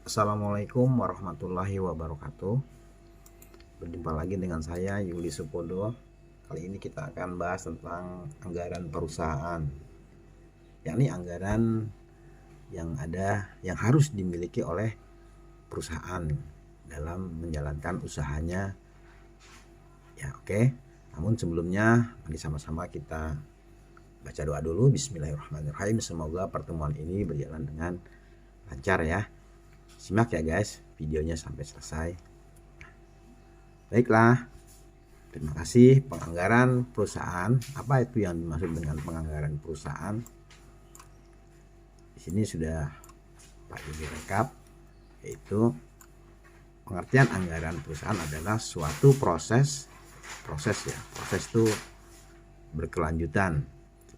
Assalamualaikum warahmatullahi wabarakatuh. Berjumpa lagi dengan saya Yuli Supodo. Kali ini kita akan bahas tentang anggaran perusahaan, yakni anggaran yang harus dimiliki oleh perusahaan dalam menjalankan usahanya. Ya, oke. Namun sebelumnya mari sama-sama kita baca doa dulu. Bismillahirrahmanirrahim. Semoga pertemuan ini berjalan dengan lancar ya. Simak ya guys videonya sampai selesai. Baiklah, terima kasih. Penganggaran perusahaan, apa itu yang dimaksud dengan penganggaran perusahaan? Di sini sudah Pak Yudi rekap, yaitu pengertian anggaran perusahaan adalah suatu proses itu berkelanjutan.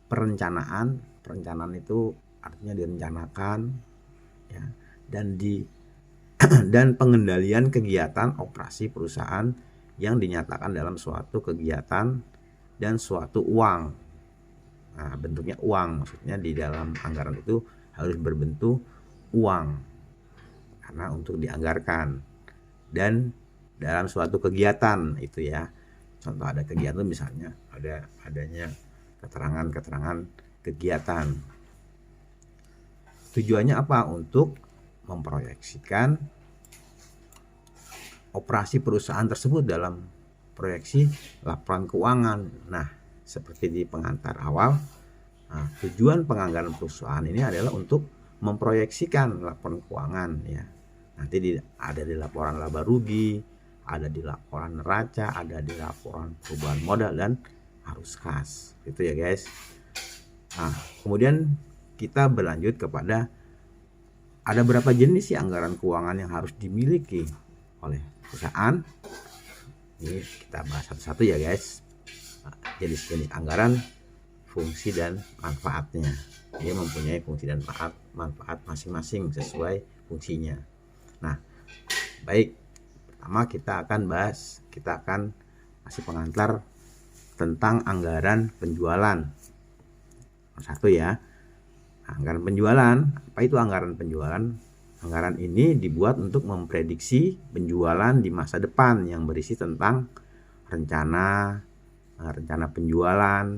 Perencanaan itu artinya direncanakan ya, dan pengendalian kegiatan operasi perusahaan yang dinyatakan dalam suatu kegiatan dan suatu uang. Nah, bentuknya uang, maksudnya di dalam anggaran itu harus berbentuk uang karena untuk dianggarkan, dan dalam suatu kegiatan itu ya. Contoh ada kegiatan misalnya adanya keterangan kegiatan. Tujuannya apa? Untuk memproyeksikan operasi perusahaan tersebut dalam proyeksi laporan keuangan. Nah, seperti di pengantar awal, tujuan penganggaran perusahaan ini adalah untuk memproyeksikan laporan keuangan ya. Nanti ada di laporan laba rugi, ada di laporan neraca, ada di laporan perubahan modal dan arus kas. Itu ya guys. Nah, kemudian kita berlanjut kepada ada berapa jenis sih anggaran keuangan yang harus dimiliki oleh perusahaan. Ini kita bahas satu-satu ya guys. Jenis-jenis anggaran, fungsi dan manfaatnya. Dia mempunyai fungsi dan manfaat masing-masing sesuai fungsinya. Nah, baik. Pertama kita akan kasih pengantar tentang anggaran penjualan. Satu ya. Anggaran penjualan, apa itu anggaran penjualan? Anggaran ini dibuat untuk memprediksi penjualan di masa depan yang berisi tentang rencana penjualan.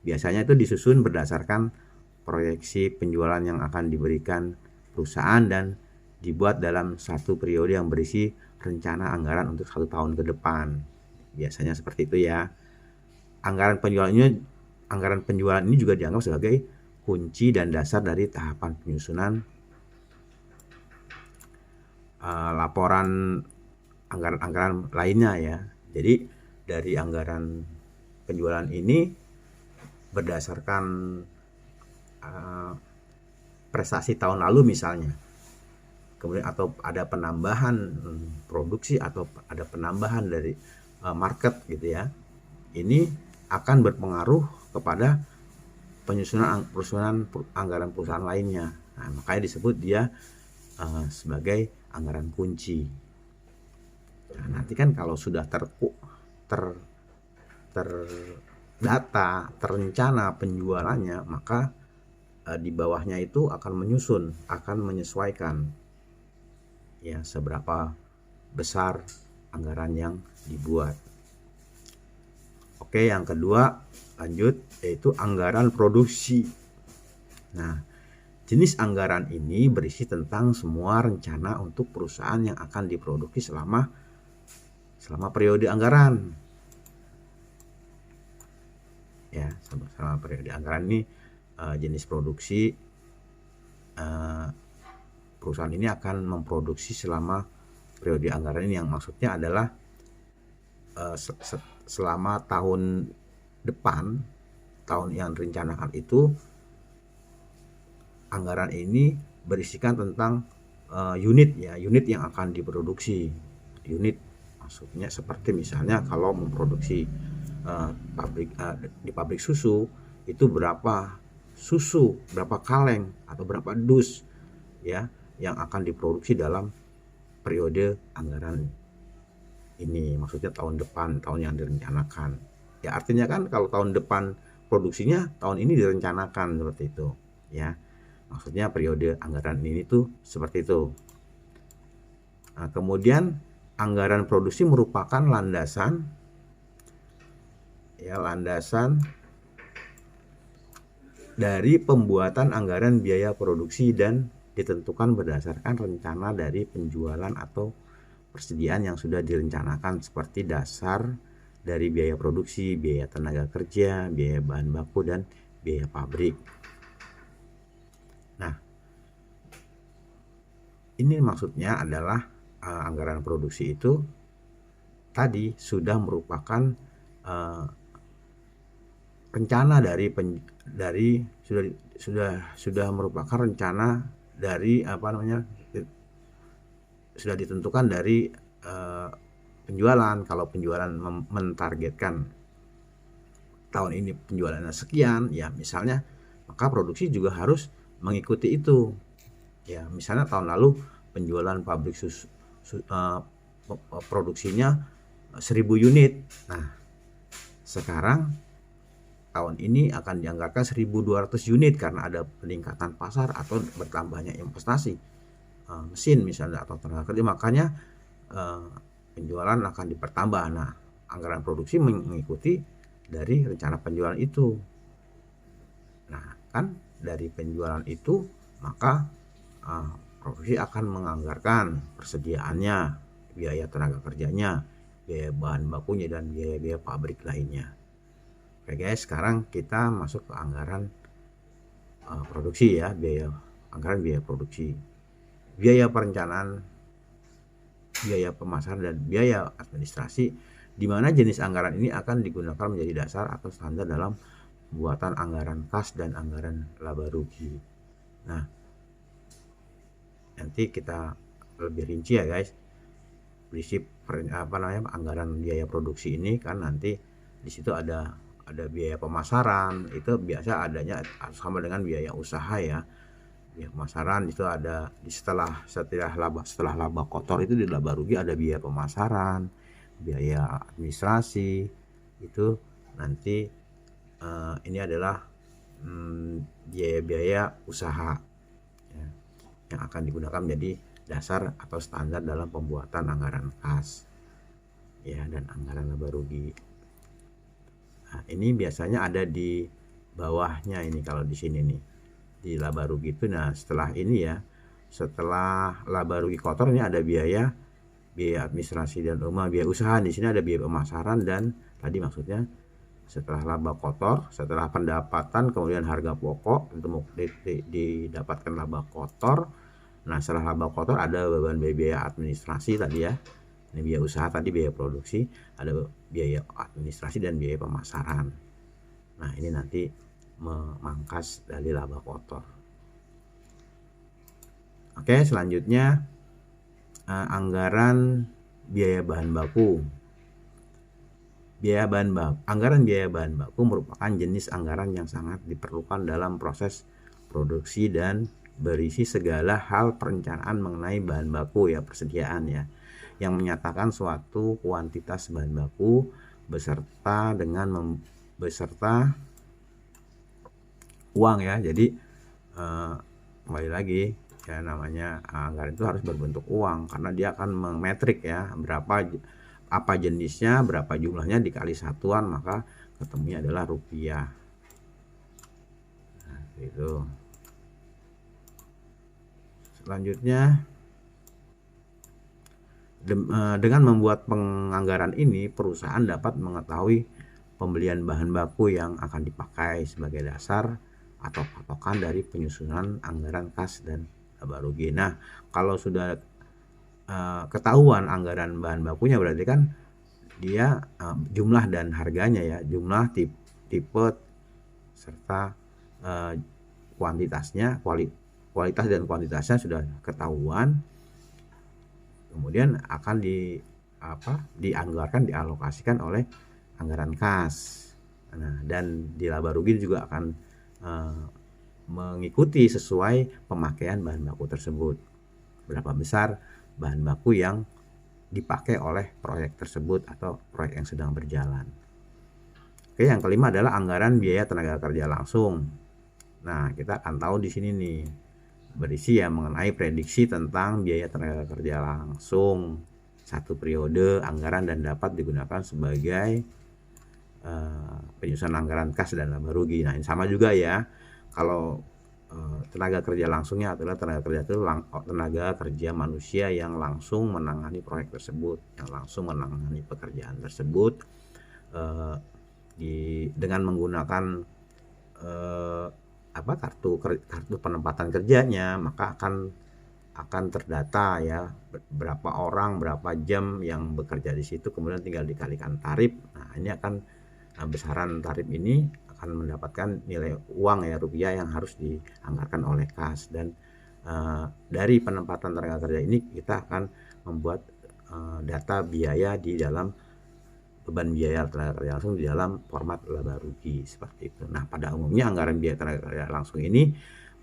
Biasanya itu disusun berdasarkan proyeksi penjualan yang akan diberikan perusahaan dan dibuat dalam satu periode yang berisi rencana anggaran untuk 1 tahun ke depan. Biasanya seperti itu ya. Anggaran penjualan ini juga dianggap sebagai kunci dan dasar dari tahapan penyusunan laporan anggaran lainnya ya. Jadi dari anggaran penjualan ini berdasarkan prestasi tahun lalu misalnya, kemudian atau ada penambahan produksi atau ada penambahan dari market gitu ya. Ini akan berpengaruh kepada penyusunan anggaran perusahaan lainnya. Nah, makanya disebut dia sebagai anggaran kunci. Nah, nanti kan kalau sudah terdata, terencana penjualannya, maka di bawahnya itu akan menyesuaikan ya seberapa besar anggaran yang dibuat. Oke, yang kedua lanjut yaitu anggaran produksi. Nah, jenis anggaran ini berisi tentang semua rencana untuk perusahaan yang akan diproduksi selama periode anggaran. Ya, selama periode anggaran ini jenis produksi perusahaan ini akan memproduksi selama periode anggaran ini, yang maksudnya adalah selama tahun depan, tahun yang direncanakan itu, anggaran ini berisikan tentang unit yang akan diproduksi. Unit maksudnya seperti misalnya kalau memproduksi di pabrik susu itu berapa susu, berapa kaleng atau berapa dus ya yang akan diproduksi dalam periode anggaran ini, maksudnya tahun depan, tahun yang direncanakan. Ya artinya kan kalau tahun depan produksinya, tahun ini direncanakan seperti itu ya. Maksudnya periode anggaran ini tuh seperti itu. Nah, kemudian anggaran produksi merupakan landasan dari pembuatan anggaran biaya produksi dan ditentukan berdasarkan rencana dari penjualan atau persediaan yang sudah direncanakan seperti dasar dari biaya produksi, biaya tenaga kerja, biaya bahan baku, dan biaya pabrik. Nah, ini maksudnya adalah anggaran produksi itu tadi sudah merupakan rencana sudah merupakan rencana dari sudah ditentukan dari penjualan. Kalau penjualan mentargetkan tahun ini penjualannya sekian, ya misalnya, maka produksi juga harus mengikuti itu. Ya, misalnya tahun lalu penjualan pabrik produksinya 1000 unit. Nah, sekarang tahun ini akan dianggarkan 1200 unit karena ada peningkatan pasar atau bertambahnya investasi mesin misalnya atau tenaga kerja, makanya penjualan akan dipertambah. Nah, anggaran produksi mengikuti dari rencana penjualan itu. Nah, kan dari penjualan itu maka produksi akan menganggarkan persediaannya, biaya tenaga kerjanya, biaya bahan bakunya, dan biaya-biaya pabrik lainnya. Oke guys, sekarang kita masuk ke anggaran produksi ya, anggaran biaya produksi. Biaya perencanaan, biaya pemasaran, dan biaya administrasi, di mana jenis anggaran ini akan digunakan menjadi dasar atau standar dalam pembuatan anggaran kas dan anggaran laba rugi. Nah, nanti kita lebih rinci ya guys, prinsip anggaran biaya produksi ini kan nanti di situ ada biaya pemasaran, itu biasa adanya sama dengan biaya usaha ya. Biaya pemasaran itu ada setelah laba kotor itu di laba rugi ada biaya pemasaran, biaya administrasi. Itu nanti ini adalah biaya-biaya usaha ya, yang akan digunakan menjadi dasar atau standar dalam pembuatan anggaran kas ya dan anggaran laba rugi. Nah, ini biasanya ada di bawahnya ini, kalau di sini nih di laba rugi itu. Nah, setelah ini ya, setelah laba rugi kotor ini ada biaya administrasi dan biaya usaha. Di sini ada biaya pemasaran, dan tadi maksudnya setelah laba kotor, setelah pendapatan kemudian harga pokok untuk didapatkan laba kotor. Nah, setelah laba kotor ada beban biaya administrasi tadi ya. Ini biaya usaha, tadi biaya produksi, ada biaya administrasi dan biaya pemasaran. Nah, ini nanti memangkas dari laba kotor. Oke, selanjutnya anggaran biaya bahan baku. Anggaran biaya bahan baku merupakan jenis anggaran yang sangat diperlukan dalam proses produksi dan berisi segala hal perencanaan mengenai bahan baku ya, persediaan ya, yang menyatakan suatu kuantitas bahan baku beserta uang ya. Jadi kembali lagi ya, namanya anggaran itu harus berbentuk uang karena dia akan memetrik ya, apa jenisnya, berapa jumlahnya dikali satuan, maka ketemunya adalah rupiah. Nah, itu. Selanjutnya, dengan membuat penganggaran ini, perusahaan dapat mengetahui pembelian bahan baku yang akan dipakai sebagai dasar atau patokan dari penyusunan anggaran kas dan laba rugi. Nah, kalau sudah ketahuan anggaran bahan bakunya, berarti kan dia jumlah dan harganya ya, jumlah, tipe serta kuantitasnya, kualitas dan kuantitasnya sudah ketahuan. Kemudian akan dianggarkan, dialokasikan oleh anggaran kas. Nah, dan di laba rugi juga akan mengikuti sesuai pemakaian bahan baku tersebut. Berapa besar bahan baku yang dipakai oleh proyek tersebut atau proyek yang sedang berjalan. Oke, yang kelima adalah anggaran biaya tenaga kerja langsung. Nah, kita akan tahu di sini nih berisi ya mengenai prediksi tentang biaya tenaga kerja langsung satu periode anggaran dan dapat digunakan sebagai penyusunan anggaran kas dan laba rugi. Nah, ini sama juga ya. Kalau tenaga kerja langsungnya adalah tenaga kerja manusia yang langsung menangani proyek tersebut, yang langsung menangani pekerjaan tersebut dengan menggunakan kartu penempatan kerjanya, maka akan terdata ya berapa orang, berapa jam yang bekerja di situ, kemudian tinggal dikalikan tarif. Nah, ini akan besaran tarif ini akan mendapatkan nilai uang ya rupiah yang harus dianggarkan oleh kas. Dan dari penempatan tenaga kerja ini kita akan membuat data biaya di dalam beban biaya tenaga kerja langsung di dalam format laba rugi seperti itu. Nah, pada umumnya anggaran biaya tenaga kerja langsung ini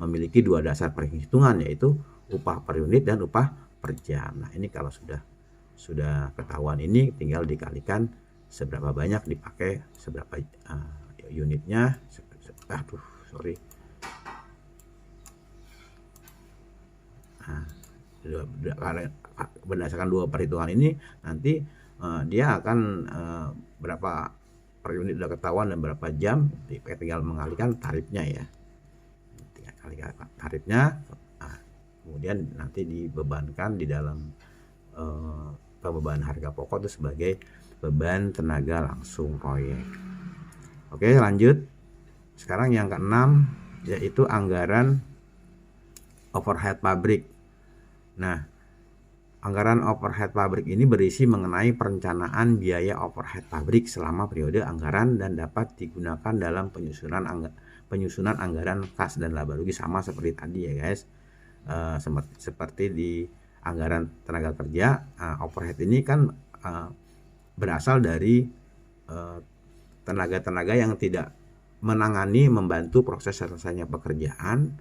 memiliki dua dasar perhitungan, yaitu upah per unit dan upah per jam. Nah, ini kalau sudah ketahuan ini tinggal dikalikan seberapa banyak dipakai, seberapa unitnya. Berdasarkan dua perhitungan ini nanti dia akan berapa per unit udah ketahuan dan berapa jam, tinggal mengalihkan tarifnya ya, tinggal kalikan tarifnya. Kemudian nanti dibebankan di dalam pembebanan harga pokok itu sebagai beban tenaga langsung proyek. Oke, lanjut. Sekarang yang keenam yaitu anggaran overhead pabrik. Nah, anggaran overhead pabrik ini berisi mengenai perencanaan biaya overhead pabrik selama periode anggaran dan dapat digunakan dalam penyusunan anggaran kas dan laba rugi, sama seperti tadi ya guys. Seperti di anggaran tenaga kerja, overhead ini kan berasal dari tenaga-tenaga yang tidak membantu proses selesainya pekerjaan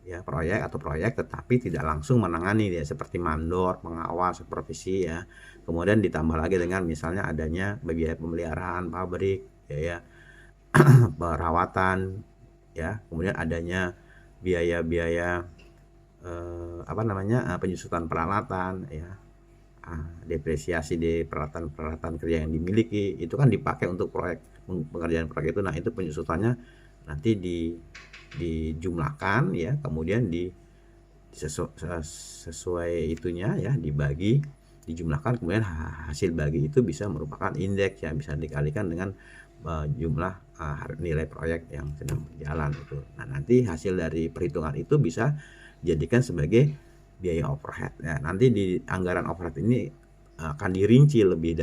ya, proyek tetapi tidak langsung menangani ya, seperti mandor, pengawas, supervisi ya. Kemudian ditambah lagi dengan misalnya adanya biaya pemeliharaan pabrik ya perawatan ya, kemudian adanya biaya-biaya penyusutan peralatan ya, depresiasi di peralatan kerja yang dimiliki itu kan dipakai untuk pekerjaan proyek itu. Nah, itu penyusutannya nanti dijumlahkan ya, kemudian sesuai itunya ya, dibagi, dijumlahkan, kemudian hasil bagi itu bisa merupakan indeks yang bisa dikalikan dengan jumlah nilai proyek yang sedang berjalan itu. Nah, nanti hasil dari perhitungan itu bisa dijadikan sebagai biaya overhead. Nah, nanti di anggaran overhead ini akan dirinci lebih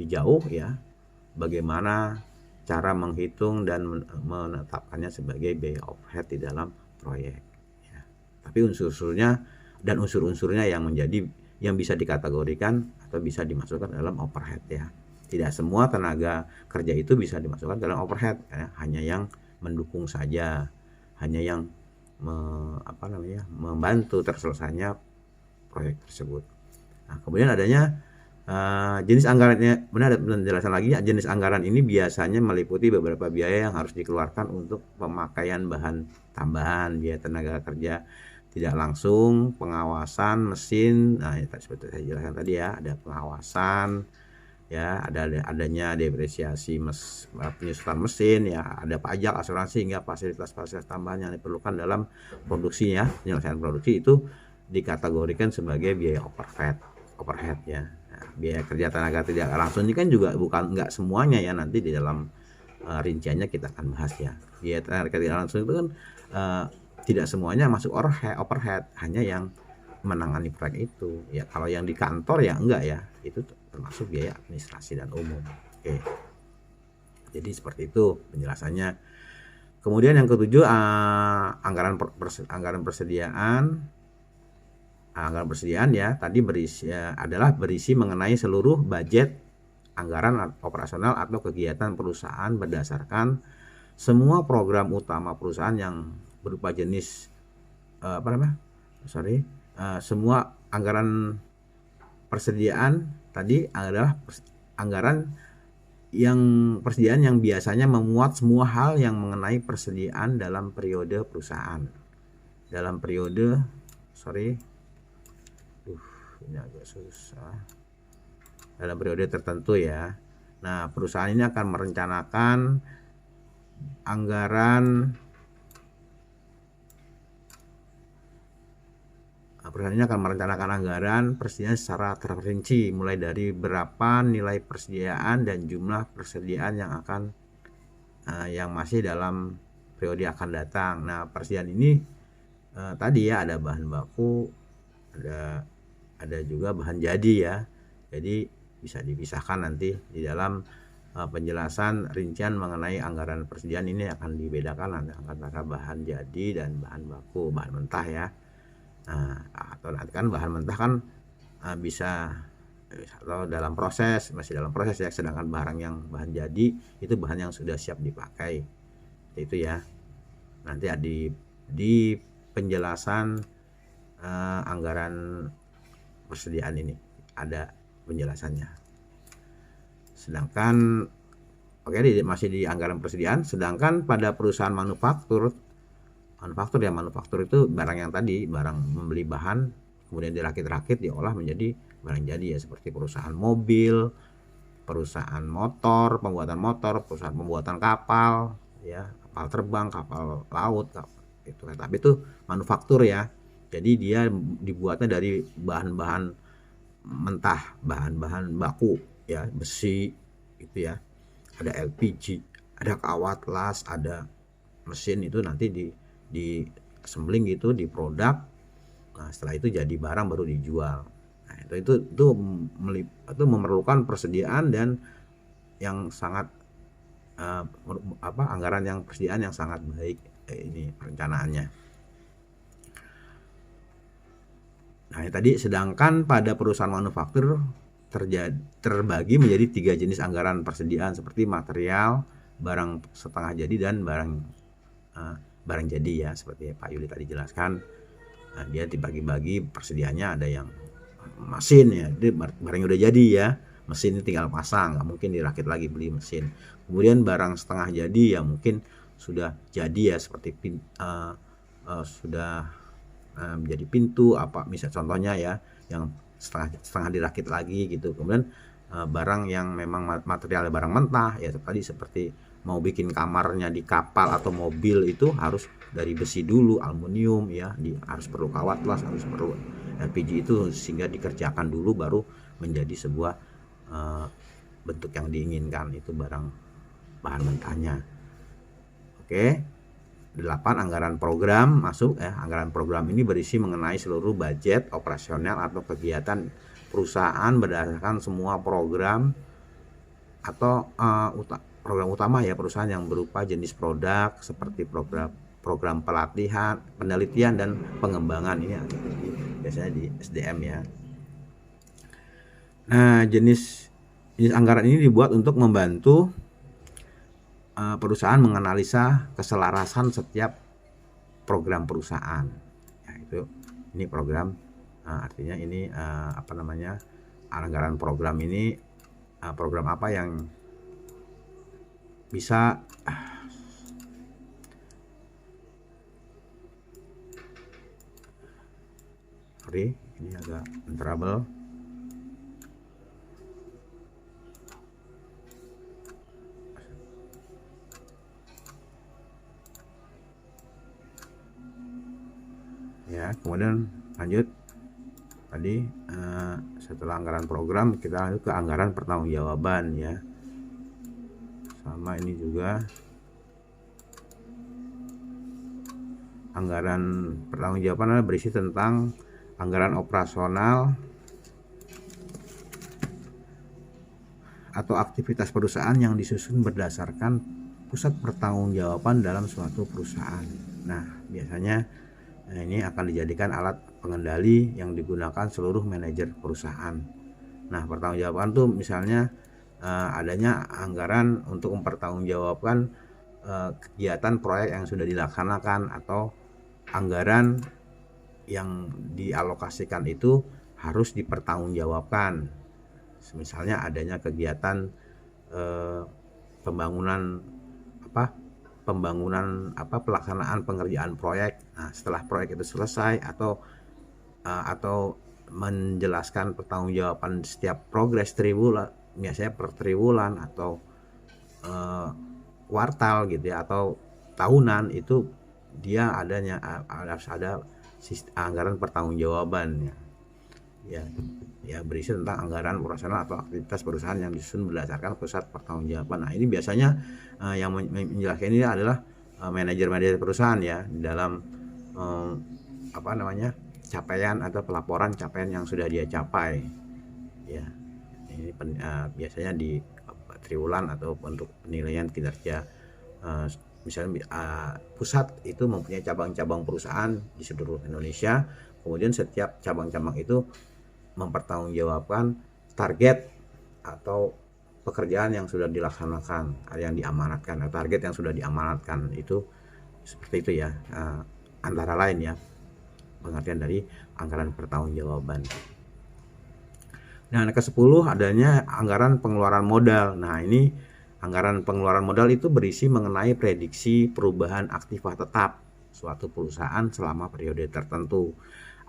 jauh ya, bagaimana cara menghitung dan menetapkannya sebagai biaya overhead di dalam proyek ya. Tapi unsur-unsurnya yang bisa dikategorikan atau bisa dimasukkan dalam overhead ya. Tidak semua tenaga kerja itu bisa dimasukkan dalam overhead ya, hanya yang mendukung saja, hanya yang membantu terselesainya proyek tersebut. Nah, kemudian adanya jenis anggarannya, benar penjelasan lagi, jenis anggaran ini biasanya meliputi beberapa biaya yang harus dikeluarkan untuk pemakaian bahan tambahan, biaya tenaga kerja tidak langsung, pengawasan mesin. Nah, seperti saya jelaskan tadi ya, ada pengawasan ya, adanya depresiasi penyusutan mesin ya, ada pajak, asuransi hingga fasilitas-fasilitas tambahan yang diperlukan dalam produksi ya, penyelesaian produksi itu dikategorikan sebagai biaya overhead ya. Nah, biaya kerja tenaga tidak langsung ini kan juga nggak semuanya ya, nanti di dalam rinciannya kita akan bahas ya. Biaya tenaga tidak langsung itu kan tidak semuanya masuk overhead, hanya yang menangani proyek itu ya. Kalau yang di kantor ya enggak ya, itu termasuk biaya administrasi dan umum. Oke, jadi seperti itu penjelasannya. Kemudian yang ketujuh, anggaran persediaan ya, tadi berisi mengenai seluruh budget anggaran operasional atau kegiatan perusahaan berdasarkan semua program utama perusahaan yang berupa jenis semua anggaran persediaan tadi adalah anggaran persediaan yang biasanya memuat semua hal yang mengenai persediaan dalam periode perusahaan. dalam periode ini agak susah, dalam periode tertentu ya. Nah, perusahaan ini akan merencanakan anggaran persediaan secara terperinci, mulai dari berapa nilai persediaan dan jumlah persediaan yang masih dalam periode akan datang. Nah, persediaan ini tadi ya ada bahan baku, ada juga bahan jadi ya. Jadi bisa dipisahkan nanti di dalam penjelasan rincian mengenai anggaran persediaan ini akan dibedakan antara bahan jadi dan bahan baku, bahan mentah ya. Nah, atau nanti kan bahan mentah kan bisa atau masih dalam proses ya, sedangkan barang yang bahan jadi itu bahan yang sudah siap dipakai. Itu ya. Nanti di penjelasan anggaran persediaan ini ada penjelasannya. Sedangkan masih di anggaran persediaan, sedangkan pada perusahaan manufaktur itu barang yang tadi, barang membeli bahan kemudian dirakit-rakit diolah menjadi barang jadi ya, seperti perusahaan mobil, perusahaan motor, pembuatan motor, perusahaan pembuatan kapal ya, kapal terbang, kapal laut, itu. Tapi itu manufaktur ya. Jadi dia dibuatnya dari bahan-bahan mentah, bahan-bahan baku ya, besi gitu ya. Ada LPG, ada kawat las, ada mesin, itu nanti di assembling gitu, di produk. Nah, setelah itu jadi barang baru dijual. Nah, itu memerlukan persediaan dan yang sangat anggaran yang persediaan yang sangat baik ini perencanaannya. Nah, tadi sedangkan pada perusahaan manufaktur terbagi menjadi 3 jenis anggaran persediaan, seperti material, barang setengah jadi, dan barang jadi ya, seperti Pak Yuli tadi jelaskan. Nah, dia dibagi-bagi persediaannya, ada yang mesin ya, barang yang udah jadi ya, mesin tinggal pasang, nggak mungkin dirakit lagi, beli mesin. Kemudian barang setengah jadi ya mungkin sudah jadi ya, seperti sudah menjadi pintu misal contohnya ya, yang setengah dirakit lagi gitu. Kemudian barang yang memang materialnya barang mentah ya, tadi seperti mau bikin kamarnya di kapal atau mobil itu harus dari besi dulu, aluminium ya, harus perlu kawat las, harus perlu LPG itu, sehingga dikerjakan dulu baru menjadi sebuah bentuk yang diinginkan, itu bahan mentahnya. Oke. 8, anggaran program masuk ya. Anggaran program ini berisi mengenai seluruh budget operasional atau kegiatan perusahaan berdasarkan semua program atau program utama ya perusahaan, yang berupa jenis produk seperti program pelatihan, penelitian, dan pengembangan. Ini biasanya di SDM ya. Nah, jenis anggaran ini dibuat untuk membantu perusahaan menganalisa keselarasan setiap program perusahaan. Ya, ini program, artinya ini anggaran program ini program apa yang bisa ini agak trouble. Ya, kemudian lanjut tadi setelah anggaran program kita lanjut ke anggaran pertanggungjawaban ya. Sama ini juga anggaran pertanggungjawaban berisi tentang anggaran operasional atau aktivitas perusahaan yang disusun berdasarkan pusat pertanggungjawaban dalam suatu perusahaan. Nah, biasanya ini akan dijadikan alat pengendali yang digunakan seluruh manajer perusahaan. Nah, pertanggungjawaban tuh misalnya adanya anggaran untuk mempertanggungjawabkan kegiatan proyek yang sudah dilaksanakan, atau anggaran yang dialokasikan itu harus dipertanggungjawabkan. Misalnya adanya kegiatan pembangunan pembangunan pelaksanaan pengerjaan proyek. Nah, setelah proyek itu selesai atau menjelaskan pertanggungjawaban setiap progres triwulan, biasanya per triwulan atau kuartal gitu ya, atau tahunan, itu dia harus ada anggaran pertanggungjawaban ya berisi tentang anggaran operasional atau aktivitas perusahaan yang disusun berdasarkan pusat pertanggungjawaban. Nah, ini biasanya yang menjelaskan ini adalah manajer perusahaan ya, di dalam capaian atau pelaporan capaian yang sudah dia capai ya. Ini biasanya di triwulan atau untuk penilaian kinerja. Misalnya pusat itu mempunyai cabang-cabang perusahaan di seluruh Indonesia, kemudian setiap cabang-cabang itu mempertanggungjawabkan target atau pekerjaan yang sudah dilaksanakan, yang diamanatkan, atau target yang sudah diamanatkan, itu seperti itu ya, antara lain ya pengertian dari anggaran pertanggungjawaban. Nah, ke-10 adanya anggaran pengeluaran modal. Nah, ini anggaran pengeluaran modal itu berisi mengenai prediksi perubahan aktiva tetap suatu perusahaan selama periode tertentu.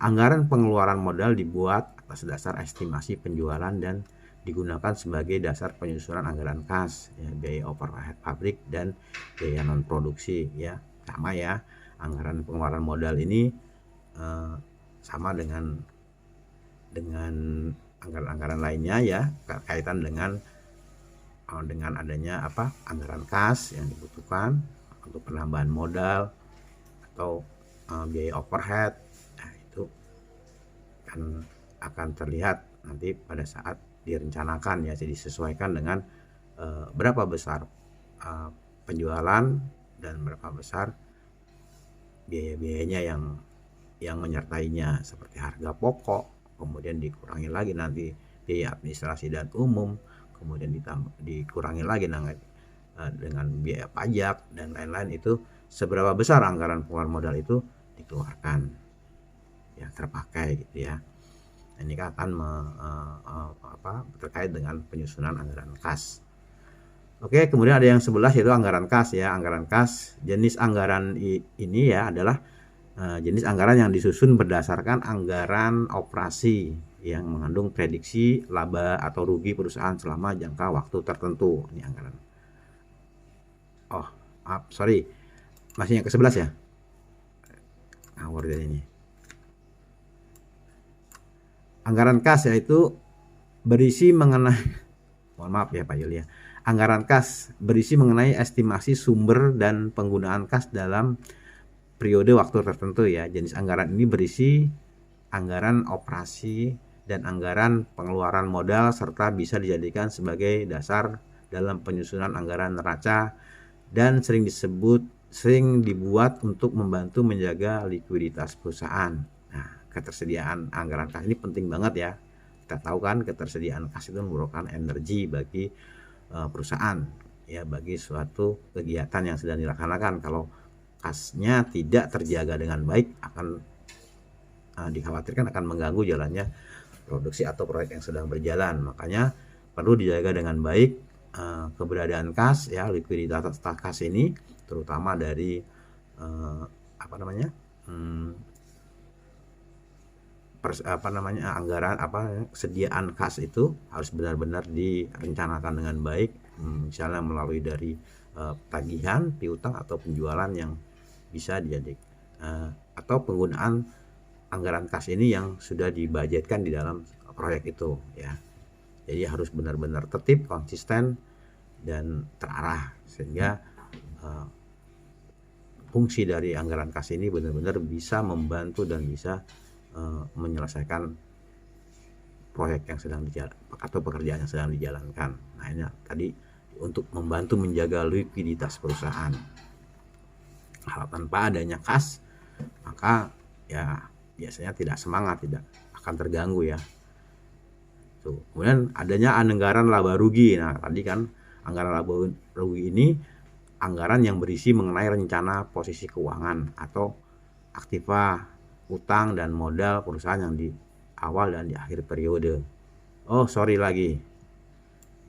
Anggaran pengeluaran modal dibuat atas dasar estimasi penjualan dan digunakan sebagai dasar penyusunan anggaran kas, ya, biaya overhead pabrik dan biaya non produksi ya. Sama ya, anggaran pengeluaran modal ini sama dengan anggaran-anggaran lainnya ya, kaitan dengan adanya anggaran kas yang dibutuhkan untuk penambahan modal atau biaya overhead. Nah, itu akan terlihat nanti pada saat direncanakan ya, jadi disesuaikan dengan berapa besar penjualan dan berapa besar biaya-biayanya yang menyertainya, seperti harga pokok, kemudian dikurangi lagi nanti biaya administrasi dan umum, kemudian dikurangi lagi dengan biaya pajak dan lain-lain. Itu seberapa besar anggaran pengeluaran modal itu dikeluarkan ya, terpakai gitu ya. Ini akan terkait dengan penyusunan anggaran kas. Oke, kemudian ada yang 11 yaitu anggaran kas ya. Anggaran kas, jenis anggaran ini ya adalah jenis anggaran yang disusun berdasarkan anggaran operasi yang mengandung prediksi laba atau rugi perusahaan selama jangka waktu tertentu. Ini anggaran. Oh, maaf, sorry. Masih yang ke-11 ya. Ngawur jadi ini. Anggaran kas yaitu berisi mengenai, mohon maaf ya Pak Yulia. Anggaran kas berisi mengenai estimasi sumber dan penggunaan kas dalam periode waktu tertentu ya. Jenis anggaran ini berisi anggaran operasi dan anggaran pengeluaran modal, serta bisa dijadikan sebagai dasar dalam penyusunan anggaran neraca dan sering dibuat untuk membantu menjaga likuiditas perusahaan. Nah, ketersediaan anggaran kas ini penting banget ya. Kita tahu kan ketersediaan kas itu merupakan energi bagi perusahaan ya, bagi suatu kegiatan yang sedang dilaksanakan. Kalau kasnya tidak terjaga dengan baik, akan dikhawatirkan akan mengganggu jalannya produksi atau proyek yang sedang berjalan. Makanya perlu dijaga dengan baik keberadaan kas ya, likuiditas kas ini, terutama dari anggaran sediaan kas itu harus benar-benar direncanakan dengan baik, misalnya melalui dari tagihan, piutang atau penjualan yang bisa atau penggunaan anggaran kas ini yang sudah dibudgetkan di dalam proyek itu ya. Jadi harus benar-benar tertib, konsisten dan terarah, sehingga fungsi dari anggaran kas ini benar-benar bisa membantu dan bisa menyelesaikan proyek yang sedang dijalankan atau pekerjaan yang sedang dijalankan. Nah, ini tadi untuk membantu menjaga likuiditas perusahaan. Kalau tanpa adanya kas, maka ya biasanya tidak semangat, tidak akan terganggu ya. Tuh. Kemudian adanya anggaran laba rugi. Nah, tadi kan anggaran laba rugi ini anggaran yang berisi mengenai rencana posisi keuangan atau aktiva, utang dan modal perusahaan yang di awal dan di akhir periode. Oh, sorry lagi.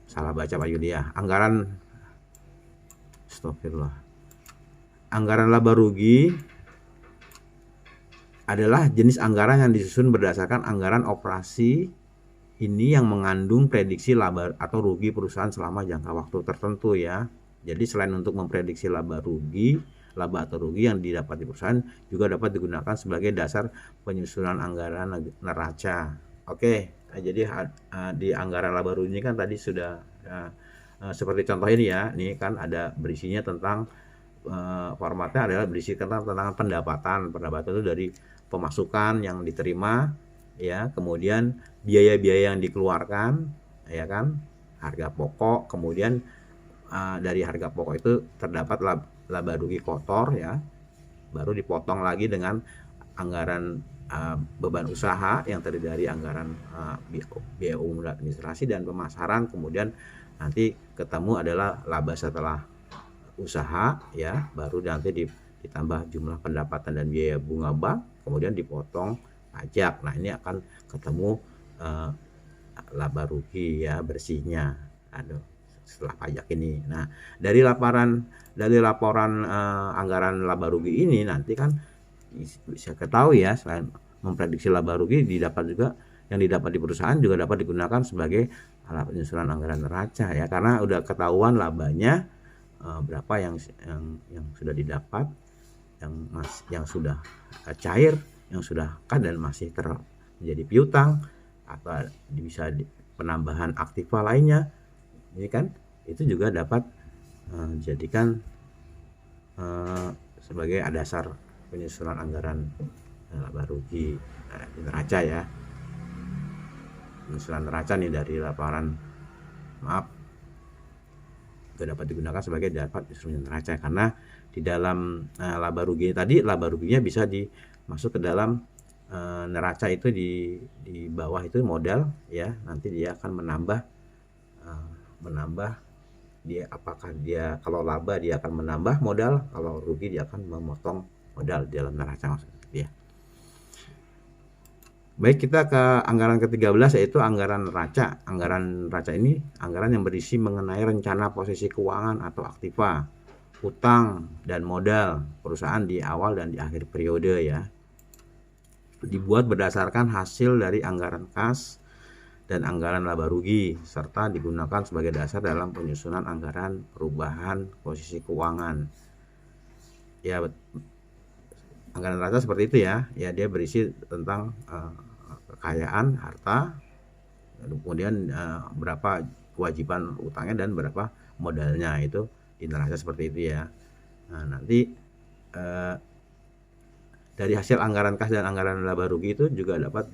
Salah baca Pak Yulia. Astagfirullah. anggaran laba rugi adalah jenis anggaran yang disusun berdasarkan anggaran operasi ini yang mengandung prediksi laba atau rugi perusahaan selama jangka waktu tertentu ya. Jadi selain untuk memprediksi laba atau rugi yang didapat di perusahaan juga dapat digunakan sebagai dasar penyusunan anggaran neraca. Oke, jadi di anggaran laba rugi ini kan tadi sudah seperti contoh ini ya. Ini kan ada berisinya tentang formatnya adalah berisi tentang pendapatan. Pendapatan itu dari pemasukan yang diterima ya, kemudian biaya-biaya yang dikeluarkan ya kan, harga pokok, kemudian dari harga pokok itu terdapat laba rugi kotor ya, baru dipotong lagi dengan anggaran beban usaha yang terdiri dari anggaran biaya umum administrasi dan pemasaran, kemudian nanti ketemu adalah laba setelah usaha ya, baru nanti ditambah jumlah pendapatan dan biaya bunga bank, kemudian dipotong pajak. Nah ini akan ketemu laba rugi ya bersihnya setelah pajak ini. Nah dari laporan anggaran laba rugi ini nanti kan bisa ketahui ya, selain memprediksi laba rugi yang didapat di perusahaan juga dapat digunakan sebagai alat penyusunan anggaran neraca ya, karena udah ketahuan labanya berapa yang sudah didapat, yang sudah cair, yang sudah dan masih menjadi piutang, atau bisa penambahan aktiva lainnya. Ini kan itu juga dapat dijadikan sebagai dasar penyusunan anggaran laba rugi neraca ya. Penyusunan neraca nih dari laporan juga dapat digunakan sebagai dapat penyusunan neraca, karena di dalam laba rugi tadi, laba ruginya bisa masuk ke dalam neraca itu di bawah itu modal ya. Nanti dia akan menambah dia, apakah dia kalau laba dia akan menambah modal, kalau rugi dia akan memotong modal di dalam neraca maksudnya ya. Baik, kita ke anggaran ke-13 yaitu anggaran neraca. Anggaran neraca ini anggaran yang berisi mengenai rencana posisi keuangan atau aktiva, utang dan modal perusahaan di awal dan di akhir periode ya. Dibuat berdasarkan hasil dari anggaran kas dan anggaran laba rugi, serta digunakan sebagai dasar dalam penyusunan anggaran perubahan posisi keuangan. Ya, anggaran neraca seperti itu ya. Ya, dia berisi tentang kekayaan, harta, kemudian berapa kewajiban utangnya dan berapa modalnya, itu di neraca seperti itu ya. Nah, nanti dari hasil anggaran kas dan anggaran laba rugi itu juga dapat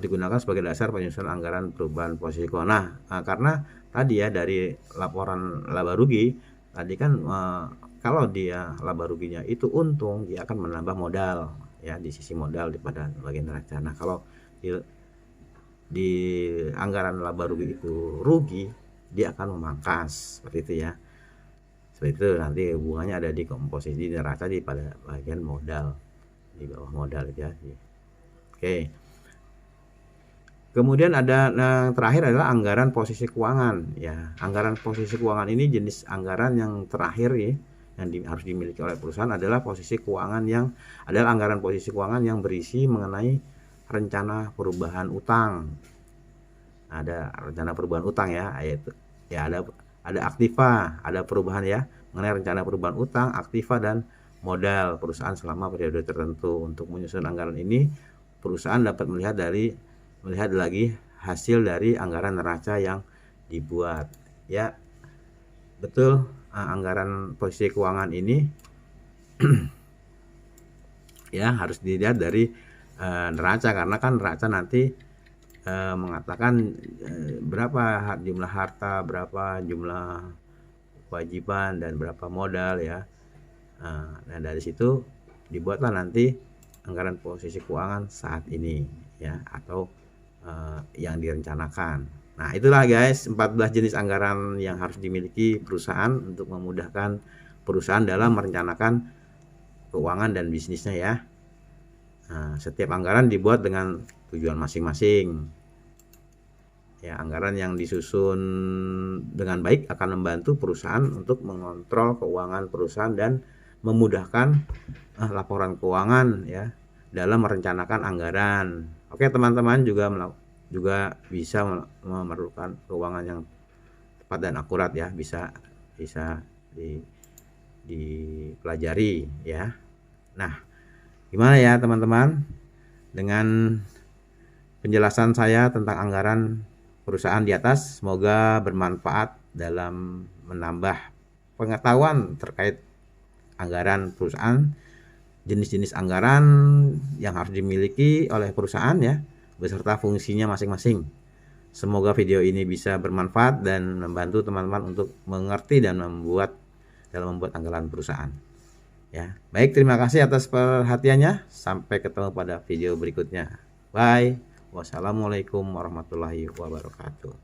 digunakan sebagai dasar penyusunan anggaran perubahan posisi keuangan. Nah, karena tadi ya dari laporan laba rugi tadi kan kalau dia laba ruginya itu untung, dia akan menambah modal ya di sisi modal pada bagian neraca. Nah kalau di anggaran laba rugi itu rugi, dia akan memangkas seperti itu ya. Seperti itu nanti hubungannya ada di komposisi neraca pada bagian modal, di bawah modal ya. Oke. Kemudian ada yang terakhir adalah anggaran posisi keuangan ya. Anggaran posisi keuangan ini jenis anggaran yang terakhir ya, yang harus dimiliki oleh perusahaan adalah anggaran posisi keuangan yang berisi mengenai rencana perubahan utang. Ada rencana perubahan utang ya, yaitu ya ada aktiva, ada perubahan ya mengenai rencana perubahan utang, aktiva dan modal perusahaan selama periode tertentu. Untuk menyusun anggaran ini, perusahaan dapat melihat lagi hasil dari anggaran neraca yang dibuat ya. Betul, anggaran posisi keuangan ini ya harus dilihat dari neraca, karena kan neraca nanti mengatakan berapa jumlah harta, berapa jumlah kewajiban dan berapa modal ya. Nah dari situ dibuatlah nanti anggaran posisi keuangan saat ini ya, atau yang direncanakan. Nah itulah guys 14 jenis anggaran yang harus dimiliki perusahaan untuk memudahkan perusahaan dalam merencanakan keuangan dan bisnisnya ya. Nah, setiap anggaran dibuat dengan tujuan masing-masing Ya, anggaran yang disusun dengan baik akan membantu perusahaan untuk mengontrol keuangan perusahaan dan memudahkan laporan keuangan ya dalam merencanakan anggaran. Oke, teman-teman juga bisa memerlukan keuangan yang tepat dan akurat ya, bisa dipelajari ya. Nah, gimana ya teman-teman dengan penjelasan saya tentang anggaran perusahaan di atas? Semoga bermanfaat dalam menambah pengetahuan terkait anggaran perusahaan, jenis-jenis anggaran yang harus dimiliki oleh perusahaan ya, beserta fungsinya masing-masing. Semoga video ini bisa bermanfaat dan membantu teman-teman untuk mengerti dan membuat anggaran perusahaan. Ya, baik, terima kasih atas perhatiannya. Sampai ketemu pada video berikutnya. Bye. Wassalamualaikum warahmatullahi wabarakatuh.